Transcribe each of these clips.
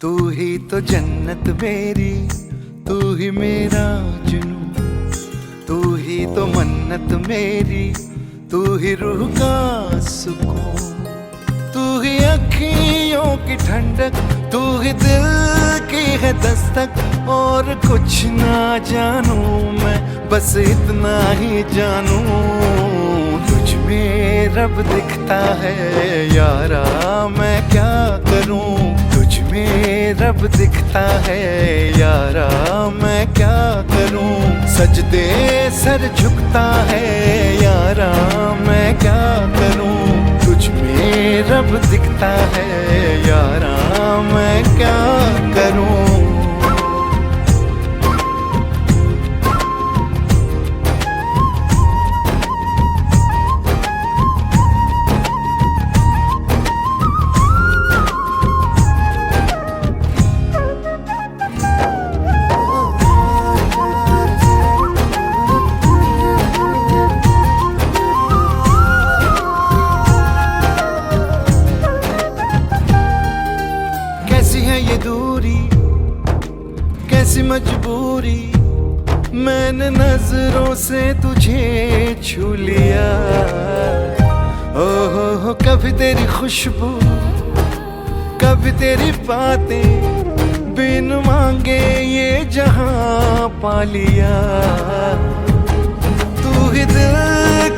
तू ही तो जन्नत मेरी, तू ही मेरा जुनून, तू ही तो मन्नत मेरी, तू ही रूह का सुकून, तू ही अखियों की ठंडक, तू ही दिल की है दस्तक। और कुछ ना जानू मैं, बस इतना ही जानू, तुझ में रब दिखता है यारा, मैं क्या करूं। तुझ में रब दिखता है यारा, मैं क्या करूं। सजदे सर झुकता है यारा, मैं क्या करूं। तुझ में रब दिखता है यारा, मैं क्या करूं। कैसी है ये दूरी, कैसी मजबूरी, मैंने नजरों से तुझे छू लिया। ओहो कभी तेरी खुशबू, कभी तेरी बातें, बिन मांगे ये जहां पा लिया। तू ही दिल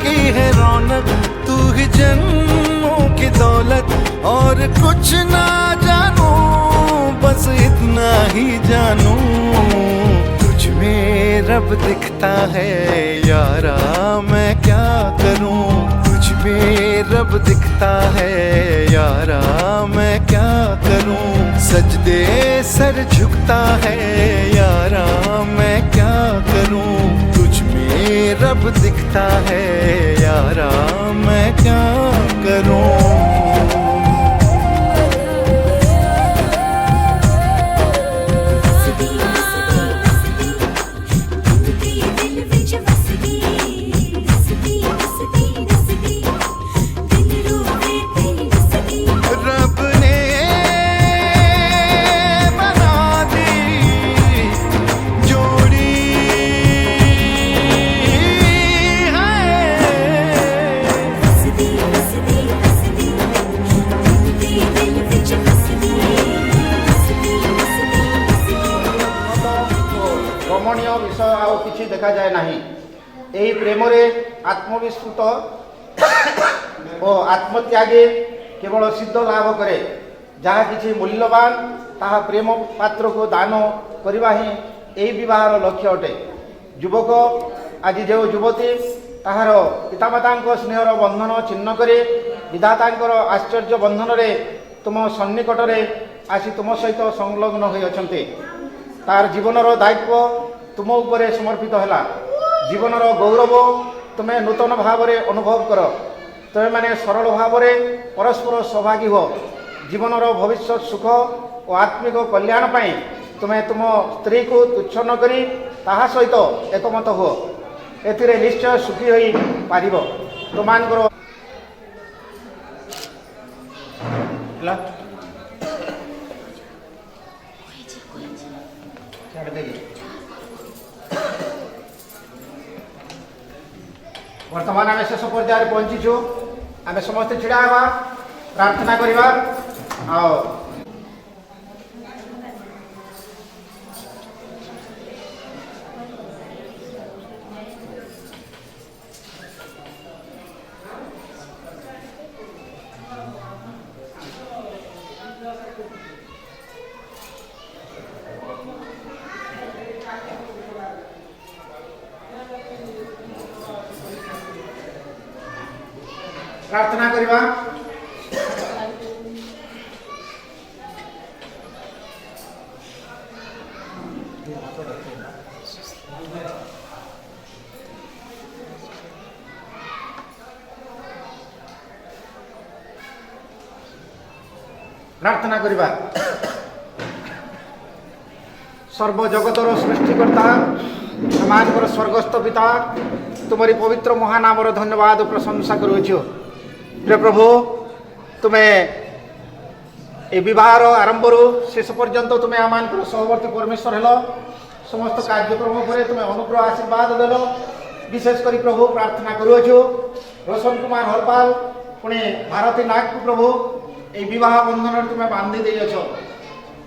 की है रौनक, तू ही जन्मों की दौलत। और कुछ ना जानू, बस इतना ही जानू, तुझ में रब दिखता है यारा, मैं क्या करूं। तुझ में रब दिखता है यारा, मैं क्या करूं। सजदे सर झुकता है यारा, मैं क्या करूं। तुझ में रब दिखता है यारा, मैं क्या करूं। रमणीय विषय आउ किछि देखा जाए नहीं। एही प्रेम रे आत्मविस्मृत और आत्मत्यागी केवल सिद्ध लाभ करे। जहाँ किछि मूल्यवान ताहा प्रेम पात्र को दान करवा ही एही विवाहर लक्ष्य अटे। युवक आज जो युवती ताहार पितामाता स्नेहर बंधन छिन्न करे विधातांकर आश्चर्य बंधन रे तुम सन्निकट रे आसी तुम सहित संलग्न होई अछन्ते। तार जीवनर दायित्व तुम उपरे समर्पित है। जीवनर गौरव तुम्हें नूतन भाव में अनुभव कर। तुम्हें माने सरल भाव में परस्पर सहभागी हो। जीवनर भविष्य सुख और आत्मिक कल्याण पाई तुम्हें तुम स्त्री को तुच्छ न करी ताहा सहित एकमत हो। एथिरे निश्चय सुखी होई पारिबो। तुमानकर वर्तमान आम शेष पर्यायर पहुंचीचु। आम समस्ते छिड़ा हवा प्रार्थना करवा। प्रार्थना करवा। प्रार्थना करवा। सर्व जगतर सृष्टिकर्ता हमार स्वर्गस्थ पिता तुम्हारी पवित्र महानामर धन्यवाद प्रशंसा करुछु। प्रिय प्रभु तुम्हें এই বিবাহর আরম্ভর শেষ পর্যন্ত তুমি আমার সহবর্তী পরমেশ্বর হেল সমস্ত কার্যক্রম করে তুমি অনুগ্রহ আশীর্বাদ দেল বিশেষ করে প্রভু প্রার্থনা করুছু রোশন কুমার হরপাল পুଣି ଭାରତୀ ନାଗକୁ ପ୍ରଭୁ এই ବିବାହ ବନ୍ଧନରେ ତୁମେ ବାନ୍ଧି ଦେଇଅଛ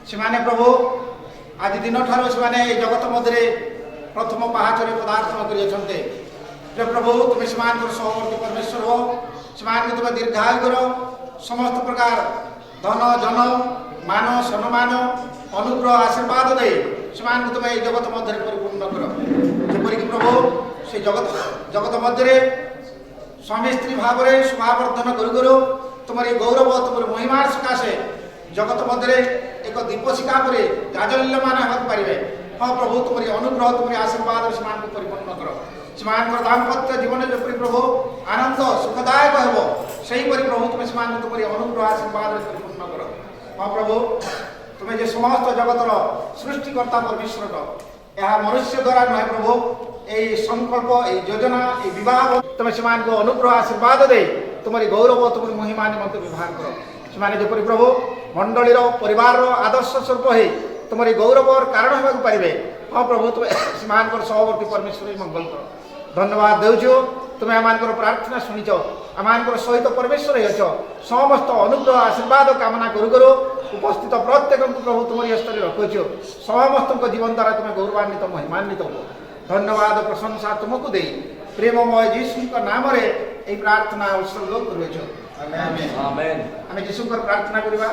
ସେମାନେ ପ୍ରଭୁ ଆଜି ଦିନଠାରୁ ସେମାନେ এই ଜଗତ ମଧ୍ୟରେ ପ୍ରଥମ ପାହାଚରେ ପଦାର୍ପଣ କରିଅଛନ୍ତି ଯେ ପ୍ରଭୁ ତୁମେ ସେମାନଙ୍କର ସହବର୍ତ୍ତୀ ପରମେଶ୍ୱର ହୋ ସେମାନଙ୍କୁ ତୁମେ ଦୀର୍ଘାୟୁ କର ସମସ୍ତ ପ୍ରକାର ଧନ ଜନ ମାନ ସମ୍ମାନ ଅନୁଗ୍ରହ ଆଶୀର୍ବାଦ ଦେଇ ସେମାନଙ୍କୁ ତୁମେ এই ଜଗତ ମଧ୍ୟରେ ପରିପୂର୍ଣ୍ଣ କର ଯେପରିକି ପ୍ରଭୁ ସେ ଜଗତ ମଧ୍ୟରେ स्वामी स्त्री भाव में शोभावर्धन करू तुम्हारी गौरव तुम महिमा सकाशे जगत मध्य एक दीपशिखा पर जाजल्यमान होगा पारे हाँ प्रभु तुम्हारी अनुग्रह तुम्हारी आशीर्वाद से परिपूर्ण कर से दाम्पत्य जीवन जपरी प्रभु आनंद सुखदायक हो सहीपरि प्रभु तुम्हें से तुम्हारी अनुग्रह आशीर्वाद परिपूर्ण कर हाँ प्रभु तुम्हें जो समस्त जगतर सृष्टिकर्ता परमेश्वर यह मनुष्य द्वारा नुहे प्रभु এই সংকল্প এই যোজনা এই বিবাহ তুমি সেମାନଙ୍କୁ অনুগ্রহ আশীর্বাদ দেই তোমার গৌরব তোমার মহিমা নিমন্তে বিবাহ কর সেমানে যেপরি প্রভু মণ্ডলীর পরিবারর আদর্শ স্বরূপ হয়ে তোমার গৌরবর কারণ হওয়া পারিবে হ্যাঁ প্রভু তুমি সেমানকর সহবর্তী পরমেশ্বর মঙ্গল কর ধন্যবাদ দেউছু তুমি আমানকর প্রার্থনা শুনিছ আমানকর সহিত পরমেশ্বর হইছ সমস্ত অনুগ্রহ আশীর্বাদ কামনা করু করু উপস্থিত প্রত্যেকଙ୍କୁ প্রভু তোমার হস্তরে রখুছ সমস্ত জীবন দ্বারা তুমি গৌরবান্বিত মহিমান্বিত হো धन्यवाद प्रशंसा तुमको दे प्रेममय जीशु नाम रे ए प्रार्थना उत्सर्ग करूछु आमेन आमे जीशु पर प्रार्थना करबा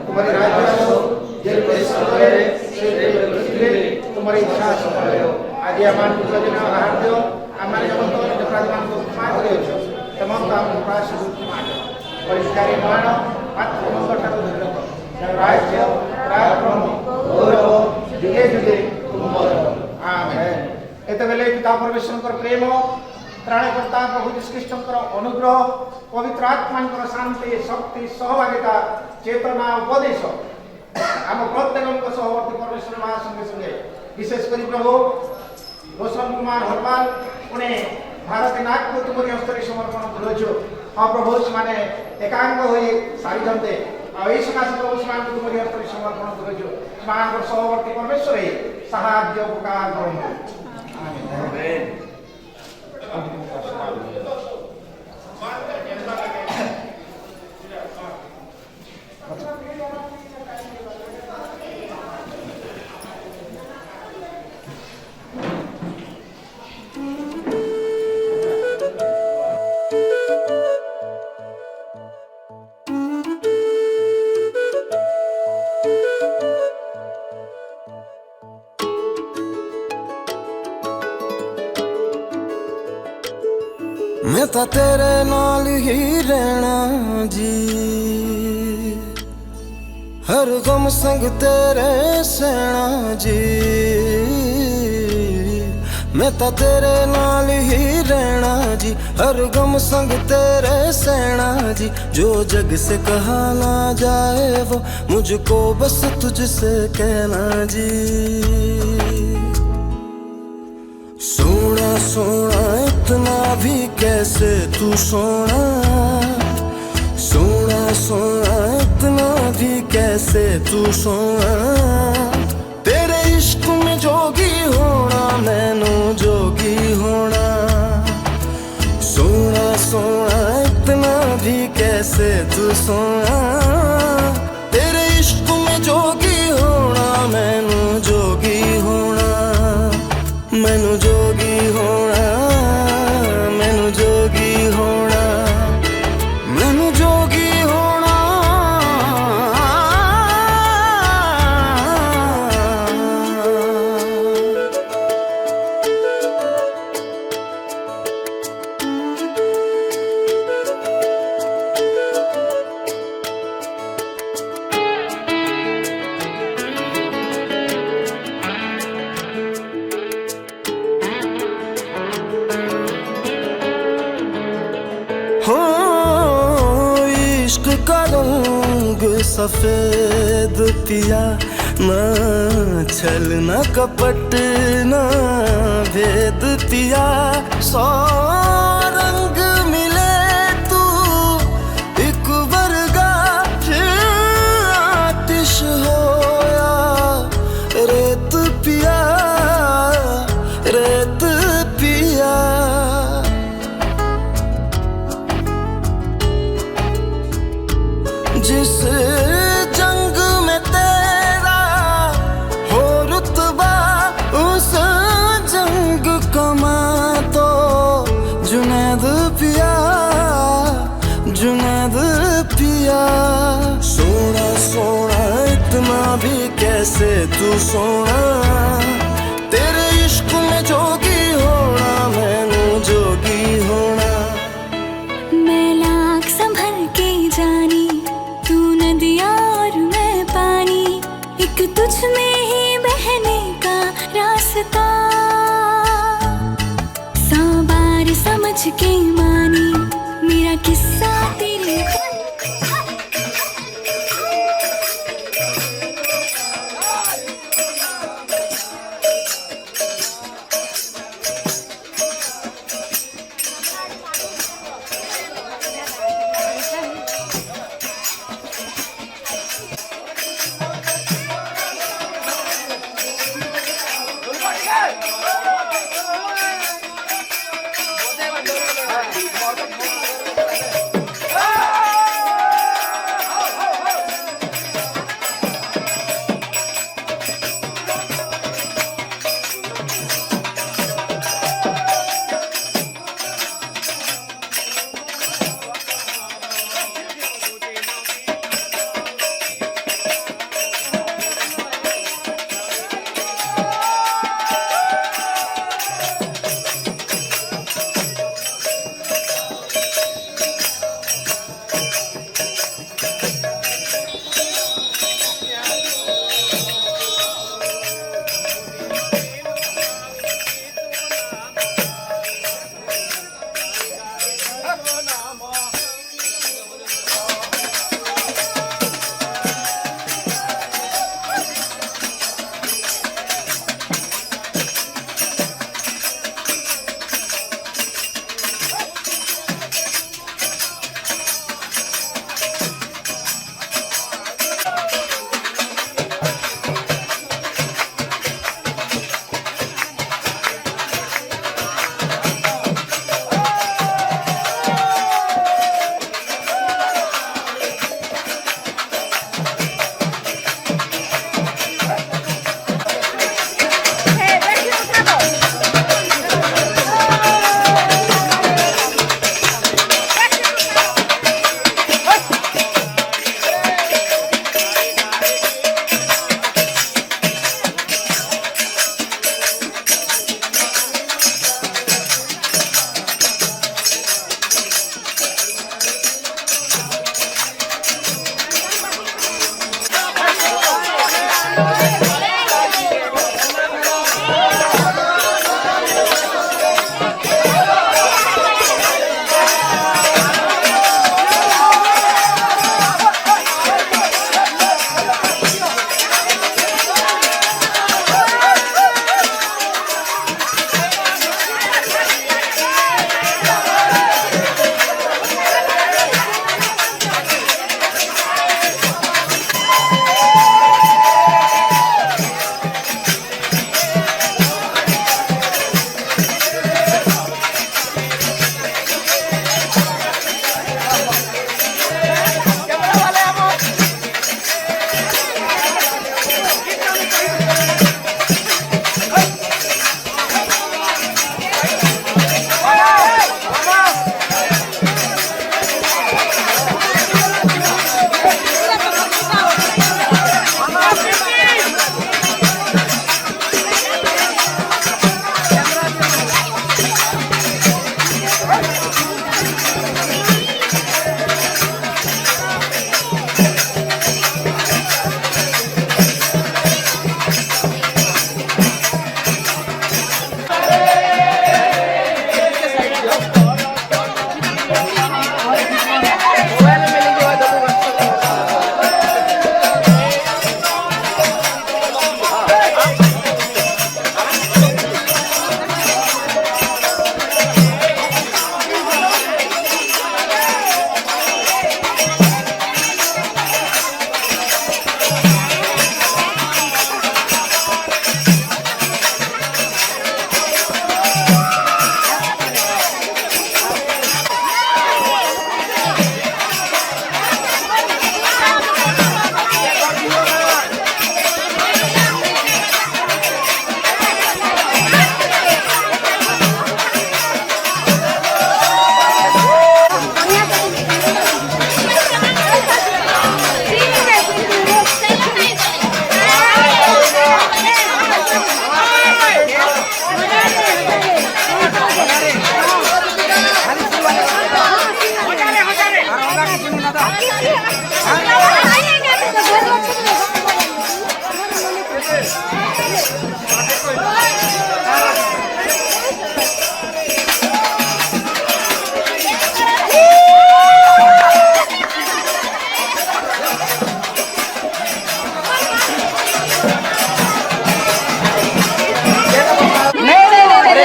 तुम्हारी राज्य हो जे ईश्वर रे तुम्हारी इच्छा सफल हो आज आमान पूजन आहार दियो आमान जगत अपराधमान को क्षमा करियो तमाम काम प्राश माड परिष्कारी मान आत्मक ठाकुर धन्यवाद राज्य पराक्रम गौरव जुगे जुगे आमेन एते बेले पिता परमेश्वर प्रेम त्राणकर्ता प्रभु यीशु ख्रीष्टर अनुग्रह पवित्र आत्मा शांति शक्ति सहभागिता चेतना उपदेश आम प्रत्येक सहवर्ती परमेश्वर महासंगे संगे विशेषकर प्रभु रोशन कुमार हरपाल पुणे भारती नाग को तुम्हारी हस्तरे समर्पण करुछु हाँ प्रभु से एकांग हो सारी आई सकाशे प्रभु से तुम्हारी हस्तरे समर्पण करुछु सहवर्ती परमेश्वर साहाय्य उपकार करंतु आमेन मैं तो तेरे नाल ही रहना जी हर गम संग तेरे सहना जी मैं तो तेरे नाल ही रहना जी हर गम संग तेरे सहना जी जो जग से कहा ना जाए वो मुझको बस तुझसे कहना जी सोना सोना इतना भी कैसे तू सोना सोना सोना इतना भी कैसे तू सोना तेरे इश्क में जोगी होना मैनू जोगी होना सोना सोना इतना भी कैसे तू सोना तेरे इश्क में जोगी होना मैनू जोगी होना मैनू जोगी होना मैनू जोगी होना मैनू जोगी होना हो इश्क का रंग सफेद पिया ना छल न कपट न भेद पिया सौ रंग मिले तू जिस जंग में तेरा हो रुतबा उस जंग कमा तो जुनैद पिया, जुनैद पिया। सोना सोना इतना भी कैसे तू सोना, तेरे इश्क में जोगी होना मैनू जोगी होना। मैं लाख संभल के जानी, तू नदियाँ और मैं पानी, एक तुझ में ही बहने का रास्ता। 100 बार समझ के मानी मेरा किस्सा तेरे।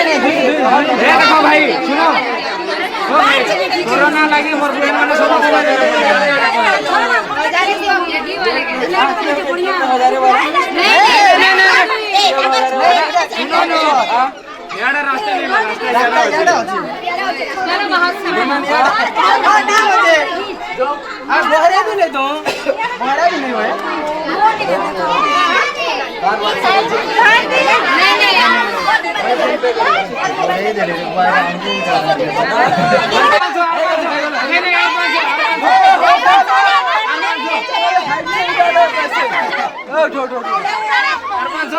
देखो भाई सुनो कोरोना लगी मोर बहन माने सब यार रास्ते नहीं रास्ते भी नहीं दो भाड़ा भी नहीं हुआ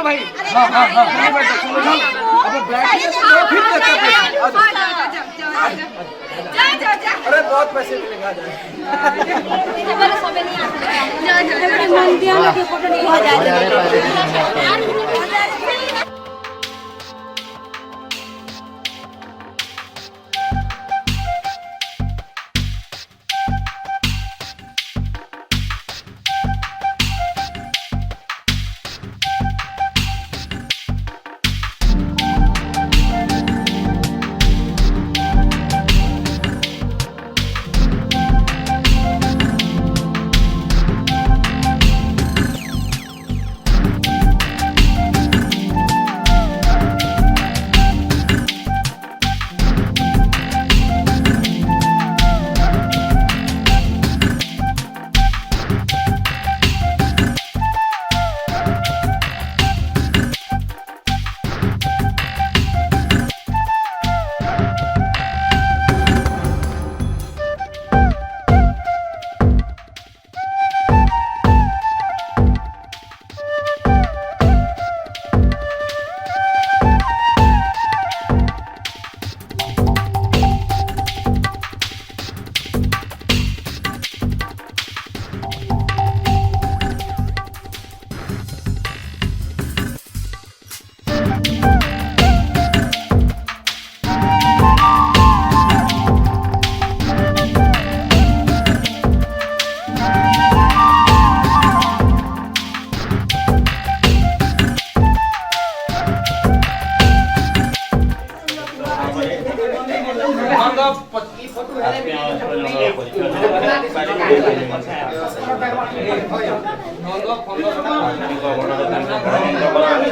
भाई अरे बहुत पैसे मिलेगा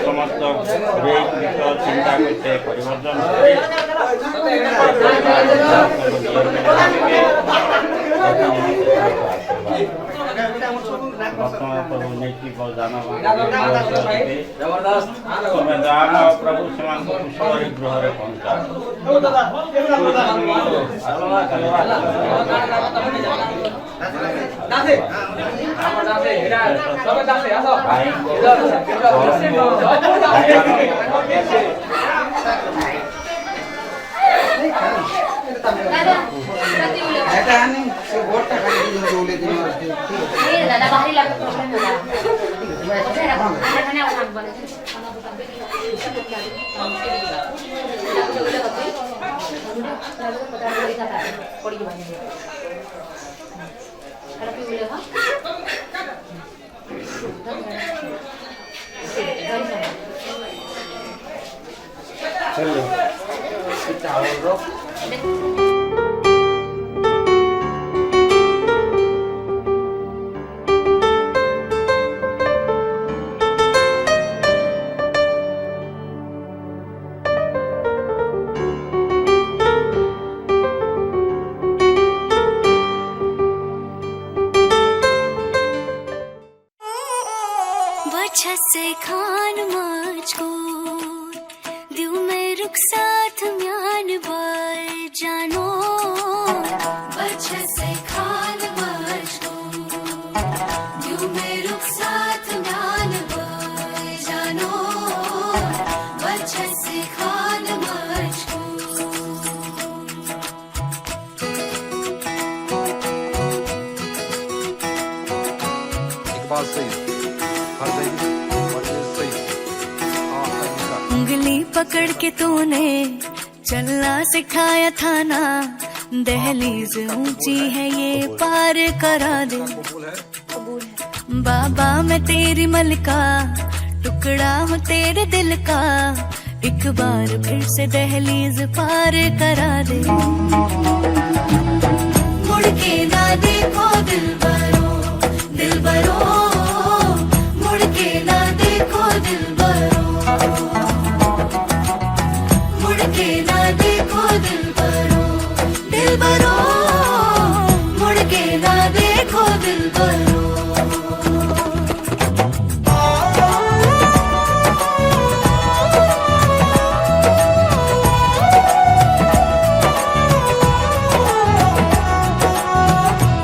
समस्त चिंता करते परिवर्तन प्रभु से गृह दादा बाहरी लगा प्रॉब्लम होला से खान मुझको दिल में रुक साथ म्यान बार जानो बच्चे से खान मुझको दिल में रुक साथ म्यान बार जानो बच्चे से खान मुझको Fazlayız. Fazlayız. Fazlayız. उंगली पकड़ के तूने चलना सिखाया था ना, दहलीज ऊंची है ये पार करा दे। बाबा मैं तेरी मलका, टुकड़ा हूँ तेरे दिल का, एक बार फिर से दहलीज पार करा दे। मुड़ के ना देखो दिलबरो, दिलबरो, मुड़ के ना देखो दिलबरो, मुड़ के ना देखो दिलबरो, दिलबरो, मुड़ के ना देखो दिलबरो।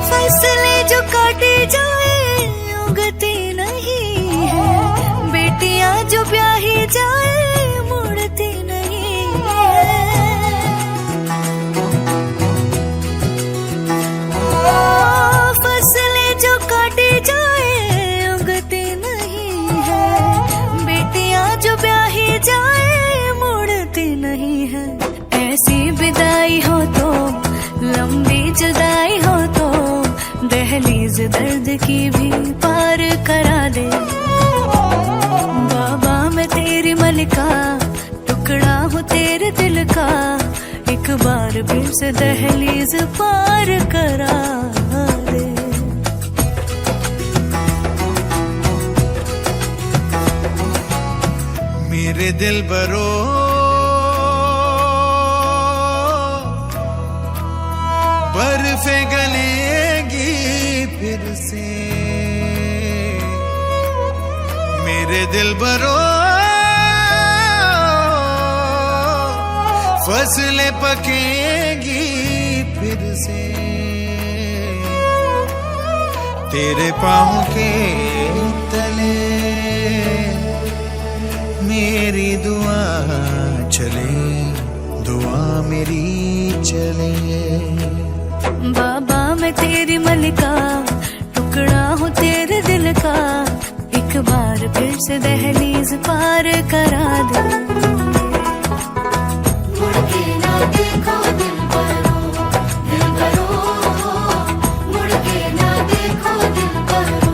फसलें जो काटी जाए उगती नहीं है, बेटियां जो ब्याही जाए मुड़ती नहीं है। फसलें जो काटी जाए उगती नहीं है, बेटियां जो ब्याही जाए मुड़ती नहीं है। ऐसी विदाई हो तो, लंबी जुदाई हो तो, दहलीज दर्द की भी पार करा दे। बाबा मैं तेरी मलिका, टुकड़ा हूँ तेरे दिल का, एक बार फिर से दहलीज पार करा दे। मेरे दिल बरो बर्फे गलेगी फिर से, मेरे दिल बरो फसलें पकेगी फिर से, तेरे पाँव के तले मेरी दुआ चले, दुआ मेरी चले। बाबा मैं तेरी मलिका, टुकड़ा हूँ तेरे दिल का, एक बार फिर से दहलीज पार करा दे। मुड़ के ना देखो दिलबरो, दिलबरो, मुड़ के ना देखो दिलबरो,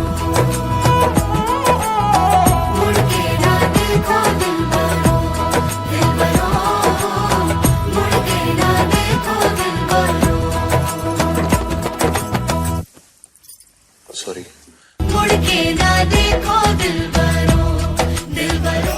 मुड़ के ना देखो दिलबरो, दिलबरो, मुड़ के ना देखो दिलबरो। Sorry. मुड़ के ना देखो दिलबरो, दिलबरो।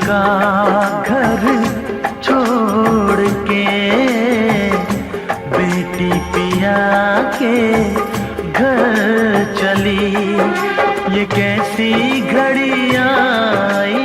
का घर छोड़ के बेटी पिया के घर चली, ये कैसी घड़ी आई